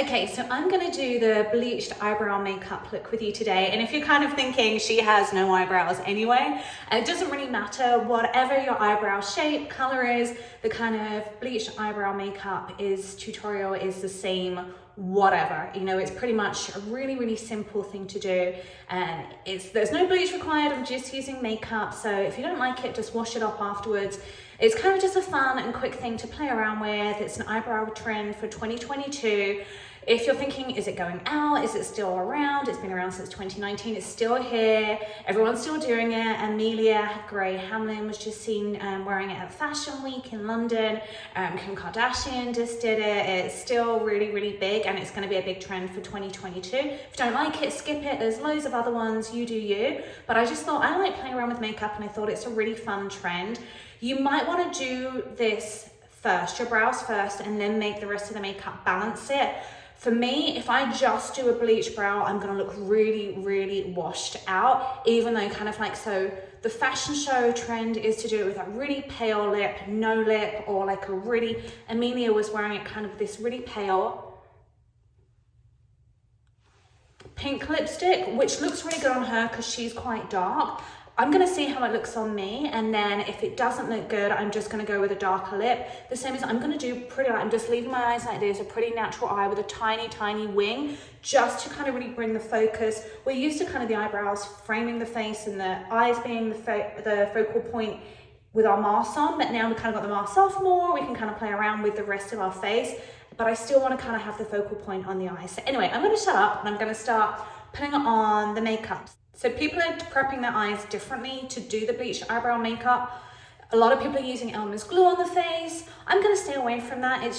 Okay, so I'm gonna do the bleached eyebrow makeup look with you today. And if you're kind of thinking she has no eyebrows anyway, it doesn't really matter. Whatever your eyebrow shape, color is, the kind of bleached eyebrow makeup tutorial is the same, whatever. You know, it's pretty much a really, really simple thing to do. And there's no bleach required, I'm just using makeup. So if you don't like it, just wash it off afterwards. It's kind of just a fun and quick thing to play around with. It's an eyebrow trend for 2022. If you're thinking, is it going out? Is it still around? It's been around since 2019. It's still here. Everyone's still doing it. Amelia Gray Hamlin was just seen wearing it at Fashion Week in London. Kim Kardashian just did it. It's still really, really big, and it's going to be a big trend for 2022. If you don't like it, skip it. There's loads of other ones. You do you. But I just thought I like playing around with makeup, and I thought it's a really fun trend. You might want to do this first, your brows first, and then make the rest of the makeup balance it. For me, if I just do a bleach brow, I'm gonna look really, really washed out, even though kind of like, so the fashion show trend is to do it with a really pale lip, no lip, or like a really, Amelia was wearing it kind of this really pale pink lipstick, which looks really good on her because she's quite dark. I'm gonna see how it looks on me, and then if it doesn't look good, I'm just gonna go with a darker lip. The same as I'm gonna do pretty, I'm just leaving my eyes like this, a pretty natural eye with a tiny, tiny wing, just to kind of really bring the focus. We're used to kind of the eyebrows framing the face and the eyes being the focal point with our masks on, but now we kind of got the masks off more, we can kind of play around with the rest of our face, but I still wanna kind of have the focal point on the eyes. So anyway, I'm gonna shut up and I'm gonna start putting on the makeup. So people are prepping their eyes differently to do the bleached eyebrow makeup. A lot of people are using Elmer's glue on the face. I'm gonna stay away from that. It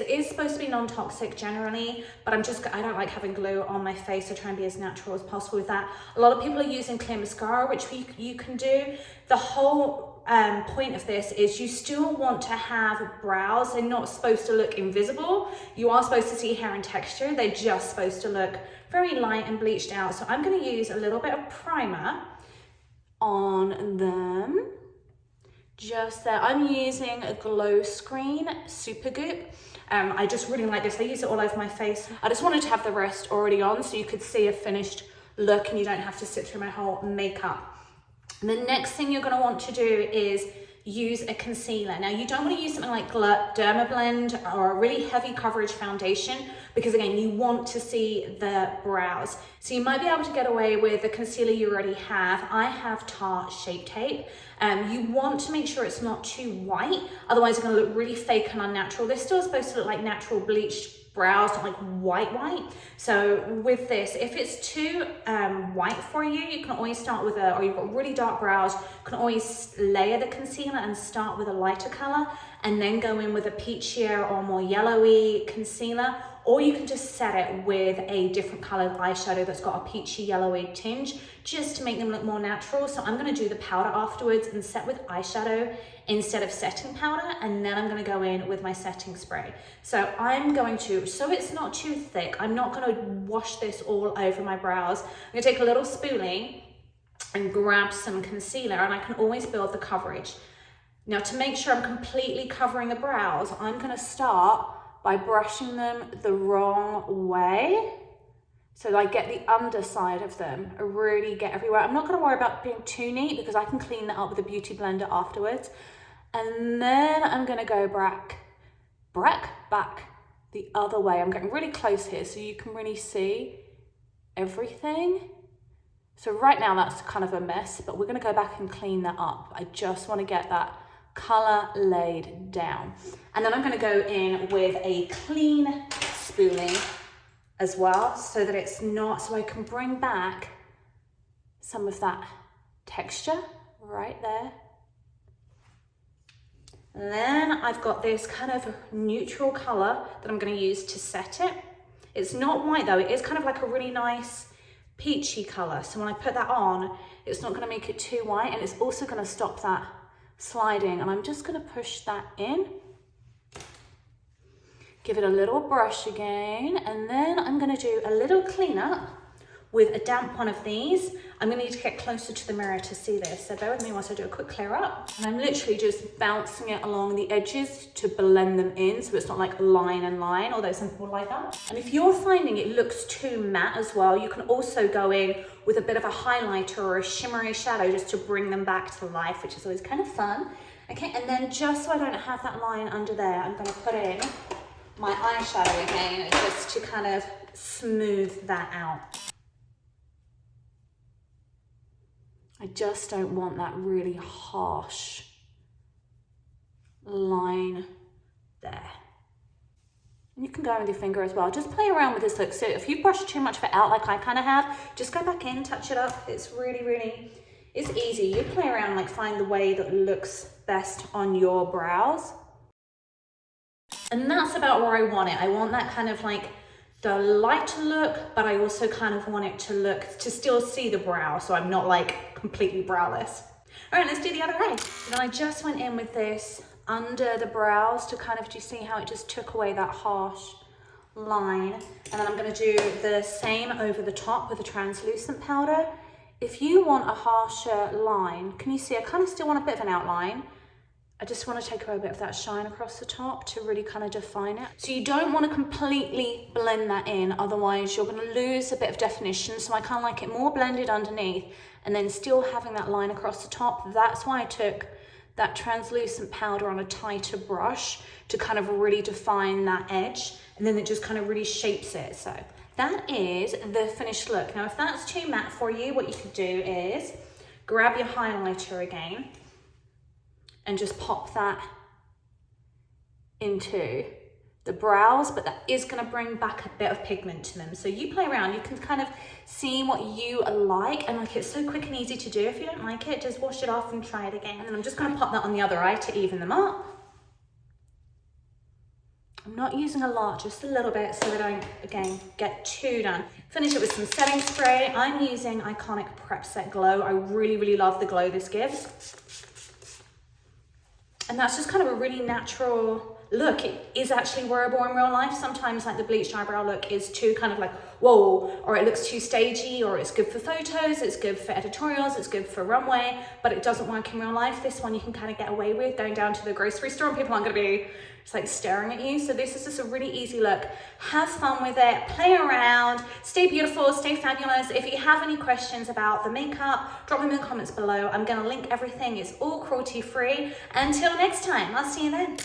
is supposed to be non-toxic generally, but I don't like having glue on my face, so try and be as natural as possible with that. A lot of people are using clear mascara, which you can do. The whole point of this is you still want to have brows. They're not supposed to look invisible. You are supposed to see hair and texture. They're just supposed to look very light and bleached out. So I'm going to use a little bit of primer on them. Just there. I'm using a Glow Screen Super Goop. I just really like this. I use it all over my face. I just wanted to have the rest already on so you could see a finished look and you don't have to sit through my whole makeup. The next thing you're going to want to do is use a concealer. Now you don't want to use something like Dermablend or a really heavy coverage foundation, because again, you want to see the brows. So you might be able to get away with the concealer you already have. I have Tarte Shape Tape. You want to make sure it's not too white, otherwise it's going to look really fake and unnatural. They're still supposed to look like natural bleached brows, not like white. So with this, if it's too white for you, you can always start with or you've got really dark brows, you can always layer the concealer and start with a lighter color and then go in with a peachier or more yellowy concealer, or you can just set it with a different colored eyeshadow that's got a peachy yellowy tinge, just to make them look more natural. So I'm gonna do the powder afterwards and set with eyeshadow instead of setting powder, and then I'm gonna go in with my setting spray. So I'm going to, so it's not too thick, I'm not gonna wash this all over my brows. I'm gonna take a little spoolie and grab some concealer, and I can always build the coverage. Now to make sure I'm completely covering the brows, I'm gonna start by brushing them the wrong way. So I get the underside of them, I really get everywhere. I'm not gonna worry about being too neat because I can clean that up with a beauty blender afterwards. And then I'm gonna go back the other way. I'm getting really close here so you can really see everything. So right now that's kind of a mess, but we're gonna go back and clean that up. I just wanna get that color laid down. And then I'm gonna go in with a clean spoolie as well, so that it's not, so I can bring back some of that texture right there. And then I've got this kind of neutral color that I'm gonna use to set it. It's not white though, it is kind of like a really nice peachy color. So when I put that on, it's not gonna make it too white, and it's also gonna stop that sliding. And I'm just gonna push that in. Give it a little brush again, and then I'm gonna do a little cleanup with a damp one of these. I'm gonna need to get closer to the mirror to see this, so bear with me whilst I do a quick clear up. And I'm literally just bouncing it along the edges to blend them in, so it's not like line and line, although some people like that. And if you're finding it looks too matte as well, you can also go in with a bit of a highlighter or a shimmery shadow just to bring them back to life, which is always kind of fun. Okay, and then just so I don't have that line under there, I'm gonna put in my eyeshadow again, just to kind of smooth that out. I just don't want that really harsh line there. And you can go with your finger as well. Just play around with this look. So if you brush too much of it out like I kind of have, just go back in, touch it up. It's really, it's easy. You play around, like find the way that looks best on your brows. And that's about where I want it. I want that kind of like the lighter look, but I also kind of want it to look, to still see the brow, so I'm not like completely browless. All right, let's do the other eye. And I just went in with this under the brows to kind of, do you see how it just took away that harsh line? And then I'm gonna do the same over the top with a translucent powder. If you want a harsher line, can you see I kind of still want a bit of an outline? I just want to take away a bit of that shine across the top to really kind of define it. So you don't want to completely blend that in, otherwise you're going to lose a bit of definition. So I kind of like it more blended underneath and then still having that line across the top. That's why I took that translucent powder on a tighter brush to kind of really define that edge, and then it just kind of really shapes it. So that is the finished look. Now, if that's too matte for you, what you could do is grab your highlighter again and just pop that into the brows, but that is going to bring back a bit of pigment to them. So you play around, you can kind of see what you like, and like it's so quick and easy to do. If you don't like it, just wash it off and try it again. And I'm just going to pop that on the other eye to even them up. I'm not using a lot, just a little bit, so I don't, again, get too done. Finish it with some setting spray. I'm using Iconic Prep Set Glow. I really love the glow this gives. And that's just kind of a really natural look. It is actually wearable in real life. Sometimes like the bleached eyebrow look is too kind of like, whoa, or it looks too stagey, or it's good for photos, it's good for editorials, it's good for runway, but it doesn't work in real life. This one you can kind of get away with going down to the grocery store and people aren't gonna be just like staring at you. So this is just a really easy look. Have fun with it, play around, stay beautiful, stay fabulous. If you have any questions about the makeup, drop them in the comments below. I'm gonna link everything. It's all cruelty free. Until next time, I'll see you then.